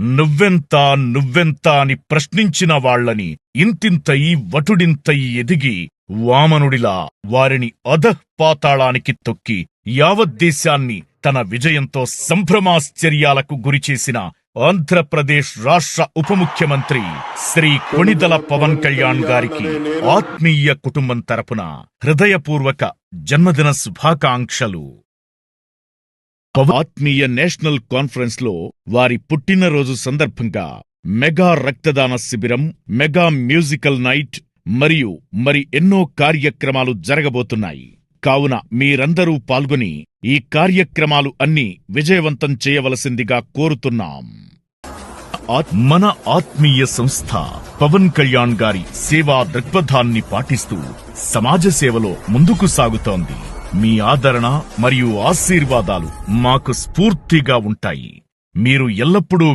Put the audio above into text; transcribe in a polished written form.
నువ్వెంత నువ్వెంత అని ప్రశ్నించిన వాళ్లని ఇంతింతై వటుడింతై ఎదిగి వామనుడిలా వారిని అధఃపాతాళానికి తొక్కి యావద్దేశాన్ని తన విజయంతో సంభ్రమాశ్చర్యాలకు గురిచేసిన ఆంధ్రప్రదేశ్ రాష్ట్ర ఉప ముఖ్యమంత్రి శ్రీ కొణిదెల పవన్ కళ్యాణ్ గారికి ఆత్మీయ కుటుంబం తరపున హృదయపూర్వక జన్మదిన శుభాకాంక్షలు. ఆత్మీయ నేషనల్ కాన్ఫరెన్స్ లో వారి పుట్టినరోజు సందర్భంగా మెగా రక్తదాన శిబిరం, మెగా మ్యూజికల్ నైట్ మరియు ఎన్నో కార్యక్రమాలు జరగబోతున్నాయి. కావున మీరందరూ పాల్గొని ఈ కార్యక్రమాలు అన్నీ విజయవంతం చేయవలసిందిగా కోరుతున్నాం. మన ఆత్మీయ సంస్థ పవన్ కళ్యాణ్ గారి సేవా దృక్పథాన్ని పాటిస్తూ సమాజ సేవలో ముందుకు సాగుతోంది. మీ ఆదరణ మరియు ఆశీర్వాదాలు మాకు స్ఫూర్తిగా ఉంటాయి. మీరు ఎల్లప్పుడూ